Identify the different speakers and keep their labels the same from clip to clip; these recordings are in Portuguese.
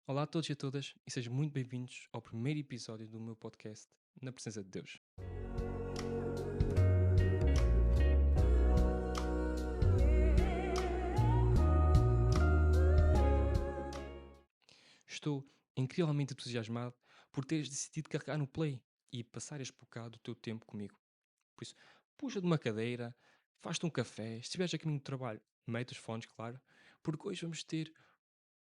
Speaker 1: Olá a todos e a todas e sejam muito bem-vindos ao primeiro episódio do meu podcast Na Presença de Deus. Estou incrivelmente entusiasmado por teres decidido carregar no play e passar este bocado do teu tempo comigo. Por isso, puxa de uma cadeira, faz-te um café, se estiveres a caminho do trabalho, mete os fones, claro, porque hoje vamos ter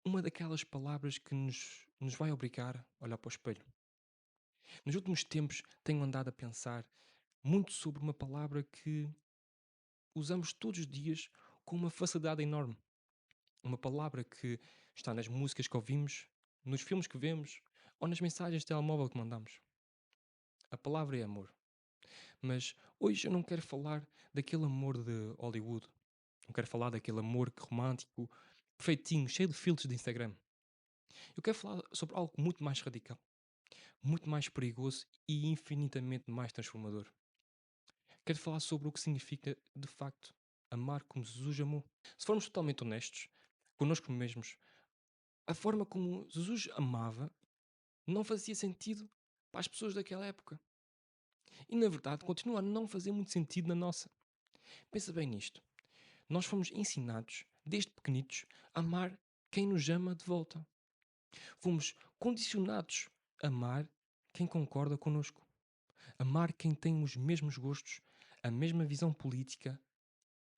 Speaker 1: uma daquelas palavras que nos vai obrigar a olhar para o espelho. Nos últimos tempos tenho andado a pensar muito sobre uma palavra que usamos todos os dias com uma facilidade enorme. Uma palavra que está nas músicas que ouvimos, nos filmes que vemos ou nas mensagens de telemóvel que mandamos. A palavra é amor. Mas hoje eu não quero falar daquele amor de Hollywood. Não quero falar daquele amor romântico, perfeitinho, cheio de filtros de Instagram. Eu quero falar sobre algo muito mais radical, muito mais perigoso e infinitamente mais transformador. Quero falar sobre o que significa, de facto, amar como Jesus amou. Se formos totalmente honestos connosco mesmos, a forma como Jesus amava não fazia sentido para as pessoas daquela época. E na verdade continua a não fazer muito sentido na nossa. Pensa bem nisto. Nós fomos ensinados, desde pequenitos, a amar quem nos ama de volta. Fomos condicionados a amar quem concorda connosco. Amar quem tem os mesmos gostos, a mesma visão política,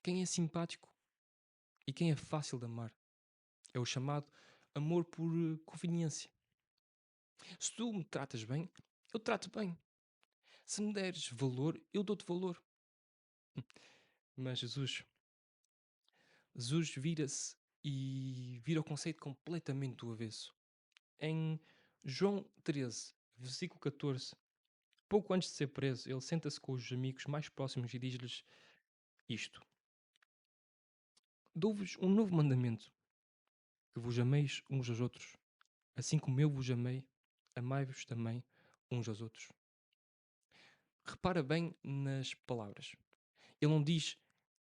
Speaker 1: quem é simpático e quem é fácil de amar. É o chamado amor por conveniência. Se tu me tratas bem, eu trato bem. Se me deres valor, eu dou-te valor. Mas Jesus vira-se e vira o conceito completamente do avesso. Em João 13, versículo 14, pouco antes de ser preso, ele senta-se com os amigos mais próximos e diz-lhes isto: Dou-vos um novo mandamento, que vos ameis uns aos outros, assim como eu vos amei, amai-vos também uns aos outros. Repara bem nas palavras. Ele não diz: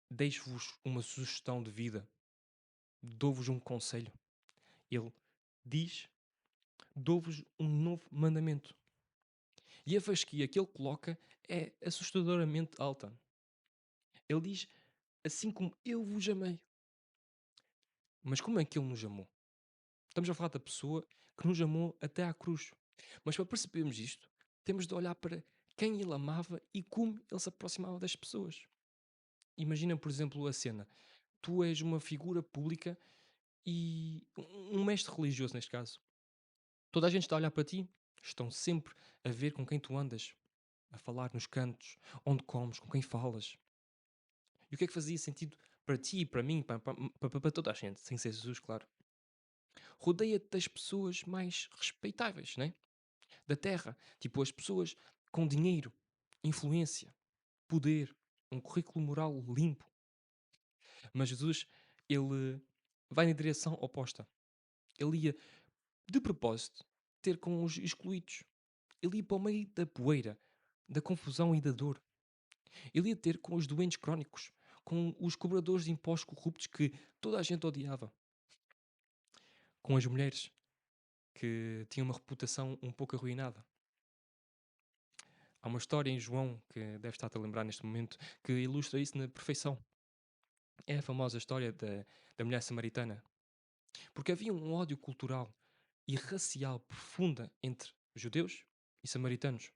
Speaker 1: Deixo-vos uma sugestão de vida, dou-vos um conselho. Ele diz: Dou-vos um novo mandamento. E a fasquia que ele coloca é assustadoramente alta. Ele diz: Assim como eu vos amei. Mas como é que ele nos amou? Estamos a falar da pessoa que nos amou até à cruz. Mas para percebermos isto, temos de olhar para quem ele amava e como ele se aproximava das pessoas. Imagina, por exemplo, a cena. Tu és uma figura pública e um mestre religioso, neste caso. Toda a gente está a olhar para ti, estão sempre a ver com quem tu andas, a falar nos cantos, onde comes, com quem falas. E o que é que fazia sentido para ti e para mim, para toda a gente, sem ser Jesus, claro? Rodeia-te das pessoas mais respeitáveis, né? Da terra. Tipo, as pessoas com dinheiro, influência, poder, um currículo moral limpo. Mas Jesus, ele vai na direção oposta. Ele ia, de propósito, ter com os excluídos. Ele ia para o meio da poeira, da confusão e da dor. Ele ia ter com os doentes crónicos, com os cobradores de impostos corruptos que toda a gente odiava, com as mulheres que tinham uma reputação um pouco arruinada. Há uma história em João, que deve estar-te a lembrar neste momento, que ilustra isso na perfeição. É a famosa história da mulher samaritana. Porque havia um ódio cultural e racial profunda entre judeus e samaritanos.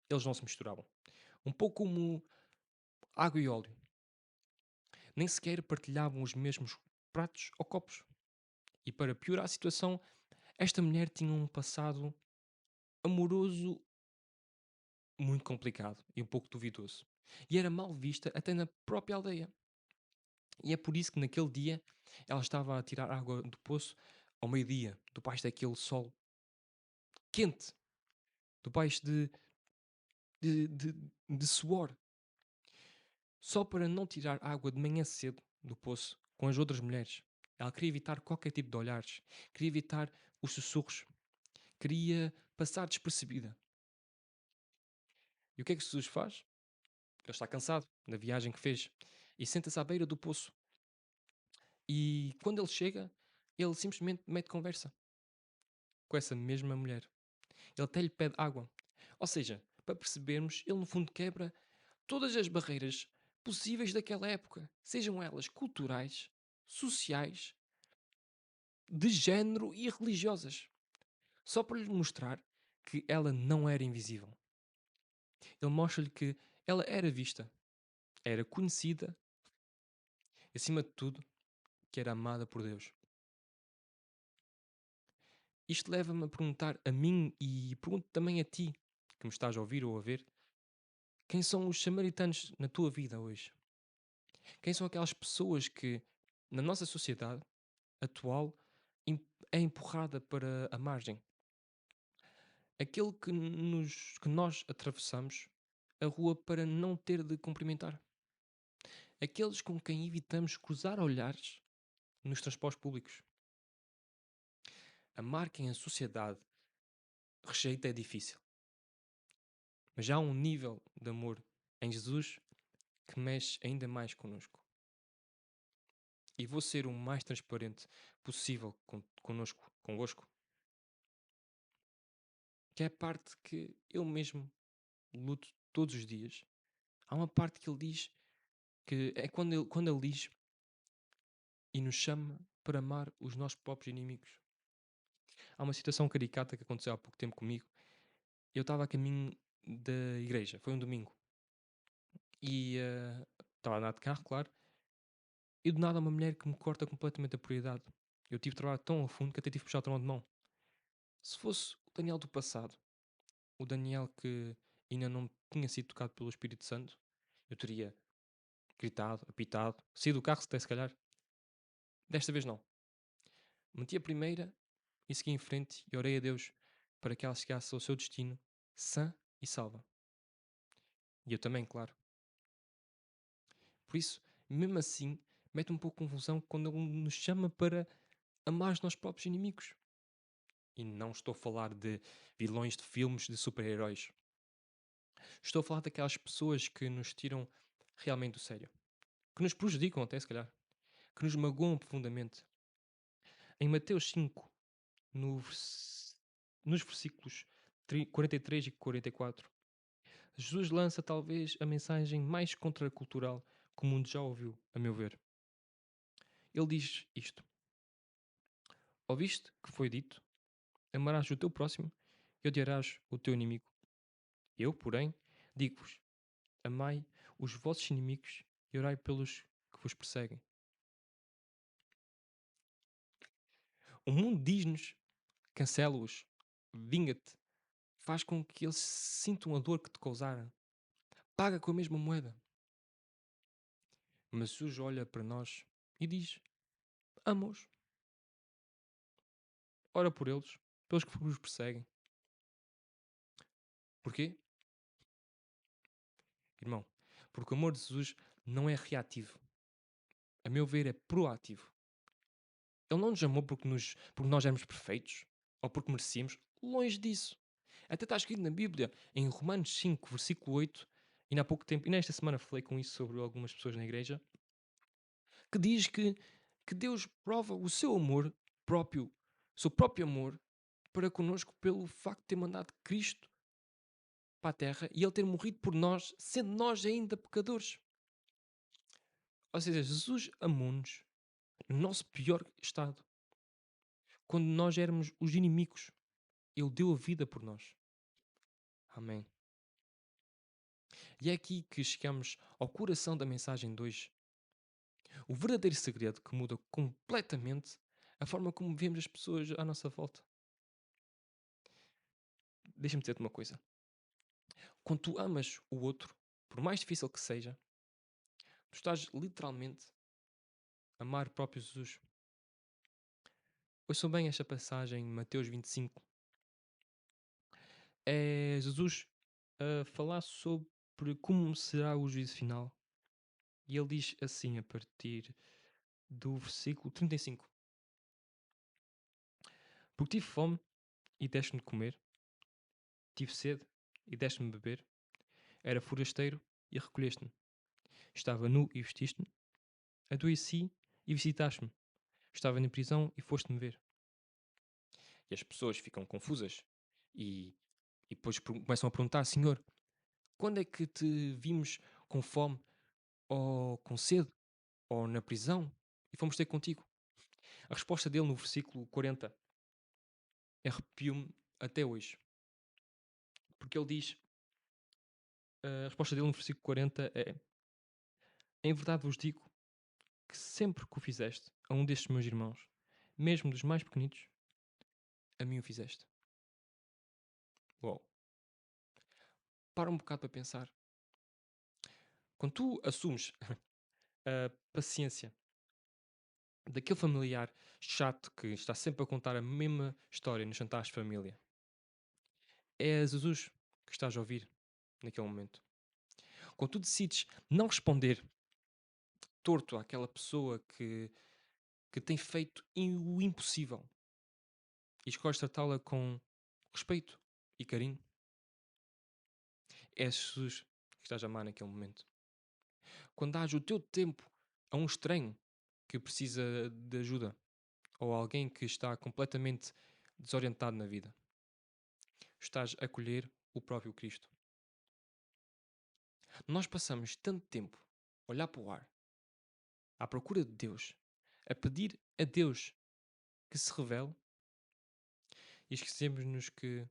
Speaker 1: Eles não se misturavam. Um pouco como água e óleo. Nem sequer partilhavam os mesmos pratos ou copos. E para piorar a situação, esta mulher tinha um passado amoroso muito complicado e um pouco duvidoso. E era mal vista até na própria aldeia. E é por isso que naquele dia ela estava a tirar água do poço ao meio-dia, debaixo daquele sol quente, debaixo de suor, só para não tirar água de manhã cedo do poço com as outras mulheres. Ela queria evitar qualquer tipo de olhares, queria evitar os sussurros, queria passar despercebida. E o que é que Jesus faz? Ele está cansado da viagem que fez e senta-se à beira do poço. E quando ele chega, ele simplesmente mete conversa. com essa mesma mulher. Ele até lhe pede água. Ou seja, para percebermos, ele no fundo quebra todas as barreiras possíveis daquela época, sejam elas culturais, sociais, de género e religiosas, só para lhe mostrar que ela não era invisível. Ele mostra-lhe que ela era vista, era conhecida e, acima de tudo, que era amada por Deus. Isto leva-me a perguntar a mim e pergunto também a ti, que me estás a ouvir ou a ver, quem são os samaritanos na tua vida hoje? Quem são aquelas pessoas que, na nossa sociedade atual, é empurrada para a margem? Aquele que nós atravessamos a rua para não ter de cumprimentar. Aqueles com quem evitamos cruzar olhares nos transportes públicos. Amar quem a sociedade rejeita é difícil. Mas há um nível de amor em Jesus que mexe ainda mais connosco. E vou ser o mais transparente possível convosco, que é a parte que eu mesmo luto todos os dias. Há uma parte que ele diz que é quando ele diz e nos chama para amar os nossos próprios inimigos. Há uma situação caricata que aconteceu há pouco tempo comigo. Eu estava a caminho da igreja, foi um domingo, e estava a andar de carro, claro, e do nada uma mulher que me corta completamente a prioridade. Eu tive de trabalhar tão a fundo que até tive de puxar o travão de mão. Se fosse o Daniel do passado, o Daniel que ainda não tinha sido tocado pelo Espírito Santo, eu teria gritado, apitado, saído do carro até se calhar. Desta vez não. Meti a primeira e segui em frente e orei a Deus para que ela chegasse ao seu destino sã e salva. E eu também, claro. Por isso, mesmo assim, mete um pouco de confusão quando ele nos chama para amar os nossos próprios inimigos. E não estou a falar de vilões de filmes de super-heróis. Estou a falar daquelas pessoas que nos tiram realmente do sério. Que nos prejudicam até, se calhar. Que nos magoam profundamente. Em Mateus 5, no nos versículos 43 e 44, Jesus lança talvez a mensagem mais contracultural que o mundo já ouviu, a meu ver. Ele diz isto: Ouviste que foi dito: amarás o teu próximo e odiarás o teu inimigo. Eu, porém, digo-vos: amai os vossos inimigos e orai pelos que vos perseguem. O mundo diz-nos: cancela-os, vinga-te, faz com que eles sintam a dor que te causaram, paga com a mesma moeda. Mas Jesus olha para nós e diz: ama-os, ora por eles, pelos que vos perseguem. Porquê? Irmão, porque o amor de Jesus não é reativo. A meu ver, é proativo. Ele não nos amou porque nós éramos perfeitos ou porque merecíamos. Longe disso. Até está escrito na Bíblia, em Romanos 5, versículo 8, e há pouco tempo, e nesta semana falei com isso sobre algumas pessoas na igreja, que diz que Deus prova o seu amor próprio, o seu próprio amor para connosco pelo facto de ter mandado Cristo para a terra e ele ter morrido por nós, sendo nós ainda pecadores. Ou seja, Jesus amou-nos no nosso pior estado. Quando nós éramos os inimigos, ele deu a vida por nós. Amém. E é aqui que chegamos ao coração da mensagem de hoje. O verdadeiro segredo que muda completamente a forma como vemos as pessoas à nossa volta. Deixa-me dizer-te uma coisa. Quando tu amas o outro, por mais difícil que seja, tu estás literalmente a amar o próprio Jesus. Ouçam bem esta passagem em Mateus 25. É Jesus a falar sobre como será o juízo final. E ele diz assim a partir do versículo 35. Porque tive fome e deste-me de comer, tive sede e deste-me de beber, era forasteiro e recolheste-me, estava nu e vestiste-me, adoeci e visitaste-me, estava na prisão e foste-me ver. E as pessoas ficam confusas e, e depois começam a perguntar: Senhor, quando é que te vimos com fome ou com sede ou na prisão e fomos ter contigo? A resposta dele no versículo 40 arrepiou-me até hoje, porque ele diz: a resposta dele no versículo 40 é: Em verdade vos digo que sempre que o fizeste a um destes meus irmãos, mesmo dos mais pequenitos, a mim o fizeste. Uau. Para um bocado para pensar. Quando tu assumes a paciência daquele familiar chato que está sempre a contar a mesma história nos jantares de família, é Jesus que estás a ouvir naquele momento. Quando tu decides não responder torto àquela pessoa que tem feito o impossível e escolhes tratá-la com respeito e carinho, é Jesus que estás a amar naquele momento. Quando dás o teu tempo a um estranho que precisa de ajuda ou a alguém que está completamente desorientado na vida, estás a acolher o próprio Cristo. Nós passamos tanto tempo a olhar para o ar, à procura de Deus, a pedir a Deus que se revele e esquecemos-nos que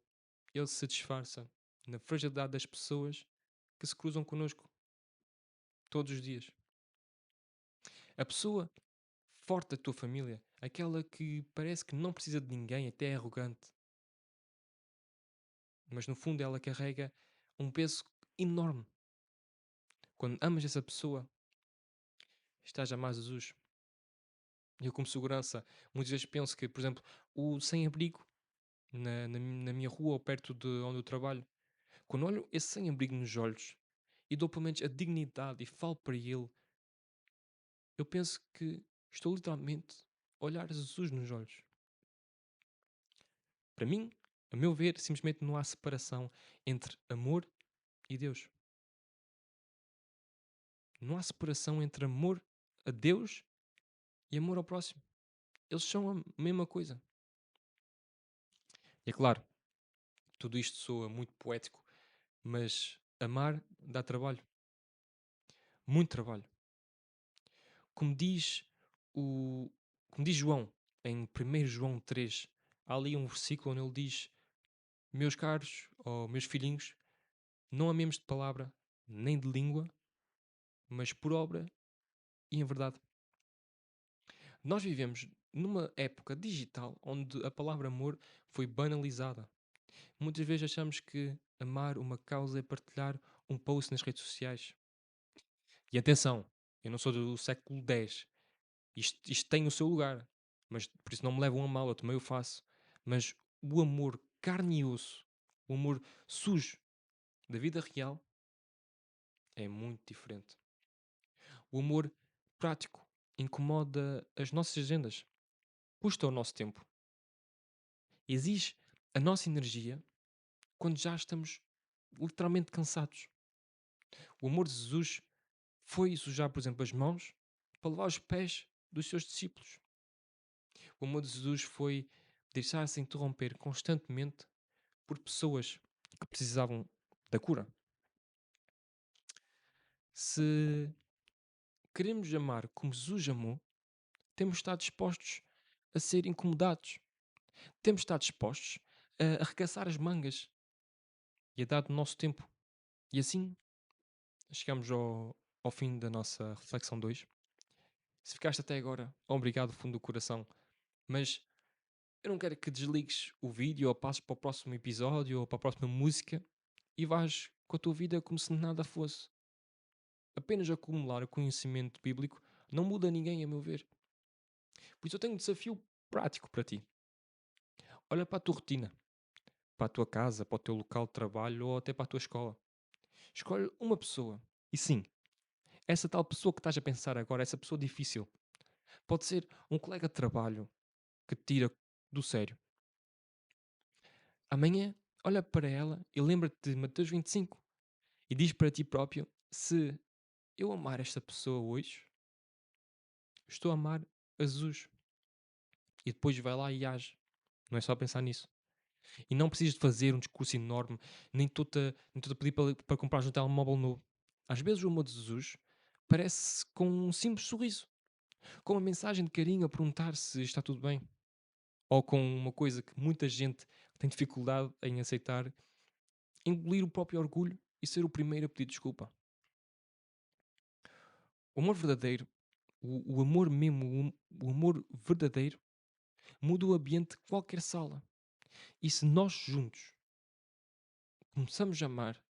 Speaker 1: Ele se disfarça na fragilidade das pessoas que se cruzam connosco todos os dias. A pessoa forte da tua família, aquela que parece que não precisa de ninguém, até é arrogante, mas no fundo ela carrega um peso enorme. Quando amas essa pessoa, estás a amar Jesus. Eu, como segurança, muitas vezes penso que, por exemplo, o sem-abrigo na minha rua ou perto de onde eu trabalho, quando olho esse sem-abrigo nos olhos e dou pelo menos a dignidade e falo para ele, eu penso que estou literalmente a olhar Jesus nos olhos. Para mim, a meu ver, simplesmente não há separação entre amor e Deus. Não há separação entre amor a Deus e amor ao próximo. Eles são a mesma coisa. E é claro, tudo isto soa muito poético, mas amar dá trabalho. Muito trabalho. Como diz, o, como diz João, em 1 João 3, há ali um versículo onde ele diz: Meus caros, ou meus filhinhos, não amemos de palavra nem de língua, mas por obra e em verdade. Nós vivemos numa época digital onde a palavra amor foi banalizada. Muitas vezes achamos que amar uma causa é partilhar um post nas redes sociais. E atenção, eu não sou do século X. Isto tem o seu lugar. Mas por isso não me levam a mal, eu também o faço. Mas o amor carne e osso, o amor sujo da vida real, é muito diferente. O amor prático incomoda as nossas agendas, custa o nosso tempo, exige a nossa energia quando já estamos literalmente cansados. O amor de Jesus foi sujar, por exemplo, as mãos para lavar os pés dos seus discípulos. O amor de Jesus foi deixar-se interromper constantemente por pessoas que precisavam da cura. Se queremos amar como Jesus amou, temos de estar dispostos a ser incomodados. Temos de estar dispostos a arregaçar as mangas e a dar do nosso tempo. E assim chegamos ao fim da nossa reflexão 2. Se ficaste até agora, obrigado, fundo do coração. Mas eu não quero que desligues o vídeo ou passes para o próximo episódio ou para a próxima música e vás com a tua vida como se nada fosse. Apenas acumular o conhecimento bíblico não muda ninguém, a meu ver. Por isso eu tenho um desafio prático para ti. Olha para a tua rotina, para a tua casa, para o teu local de trabalho ou até para a tua escola. Escolhe uma pessoa. E sim, essa tal pessoa que estás a pensar agora, essa pessoa difícil, pode ser um colega de trabalho que te tira do sério. Amanhã, olha para ela e lembra-te de Mateus 25 e diz para ti próprio: se eu amar esta pessoa hoje, estou a amar a Jesus. E depois vai lá e age. Não é só pensar nisso. E não precisas de fazer um discurso enorme, nem estou a pedir para comprares um telemóvel novo. Às vezes o amor de Jesus parece com um simples sorriso, com uma mensagem de carinho a perguntar se está tudo bem, ou com uma coisa que muita gente tem dificuldade em aceitar, engolir o próprio orgulho e ser o primeiro a pedir desculpa. O amor verdadeiro, o amor mesmo, o amor verdadeiro, muda o ambiente de qualquer sala. E se nós juntos começamos a amar,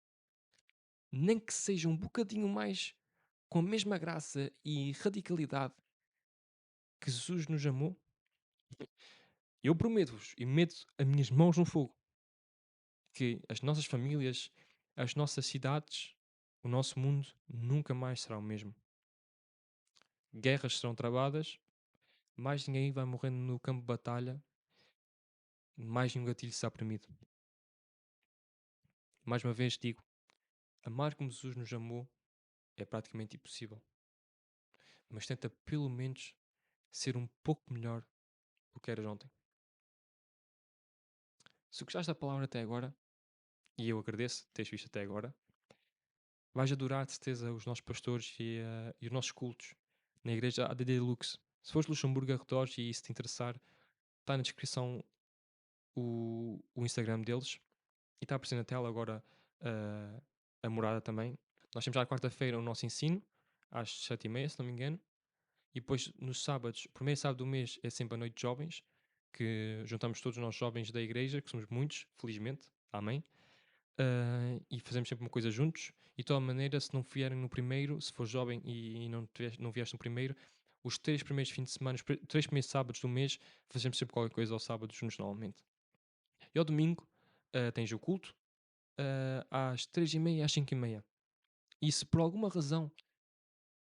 Speaker 1: nem que seja um bocadinho mais com a mesma graça e radicalidade que Jesus nos amou, eu prometo-vos e meto as minhas mãos no fogo que as nossas famílias, as nossas cidades, o nosso mundo nunca mais será o mesmo. Guerras serão travadas, mais ninguém vai morrendo no campo de batalha, mais nenhum gatilho será oprimido. Mais uma vez digo, amar como Jesus nos amou é praticamente impossível. Mas tenta pelo menos ser um pouco melhor do que eras ontem. Se gostaste da palavra até agora, e eu agradeço teres visto até agora, vais adorar de certeza os nossos pastores e os nossos cultos na igreja ADD Lux. Se fores de Luxemburgo arredores e se te interessar, está na descrição o Instagram deles e está aparecendo na tela agora ah, a morada também. Nós temos já à quarta-feira o nosso ensino, às 7h30, se não me engano. E depois, nos sábados, o primeiro sábado do mês é sempre a noite de jovens, que juntamos todos nós jovens da igreja, que somos muitos, felizmente, amém. E fazemos sempre uma coisa juntos. E de toda maneira, se não vierem no primeiro, se for jovem e não vieste no primeiro, os 3 primeiros fins de semana, os 3 primeiros sábados do mês, fazemos sempre qualquer coisa ao sábado juntos normalmente. E ao domingo, tens o culto, às 3h30 e às 5h30. E se por alguma razão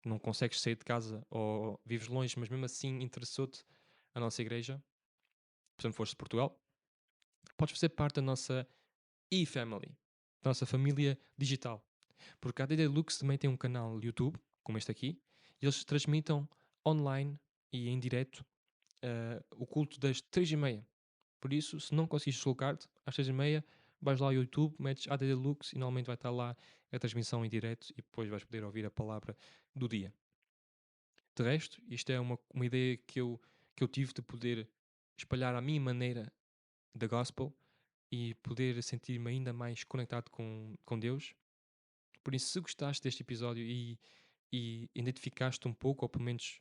Speaker 1: não consegues sair de casa ou vives longe, mas mesmo assim interessou-te a nossa igreja, por exemplo, foste de Portugal, podes fazer parte da nossa e-family, da nossa família digital. Porque a DD Lux também tem um canal YouTube, como este aqui, e eles transmitam online e em direto o culto das 3h30. Por isso, se não conseguires deslocar-te, às 3h30, vais lá ao YouTube, metes ADD Lux e normalmente vai estar lá a transmissão em direto e depois vais poder ouvir a palavra do dia. De resto, isto é uma ideia que eu tive de poder espalhar a minha maneira da gospel e poder sentir-me ainda mais conectado com Deus. Por isso, se gostaste deste episódio e identificaste um pouco, ou pelo menos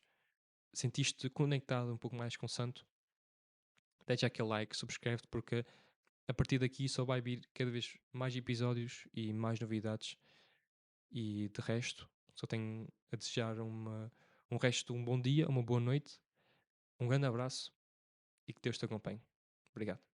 Speaker 1: sentiste conectado um pouco mais com o Santo, deixa aquele like, subscreve-te, porque a partir daqui só vai vir cada vez mais episódios e mais novidades. E de resto, só tenho a desejar um resto de um bom dia, uma boa noite, um grande abraço e que Deus te acompanhe. Obrigado.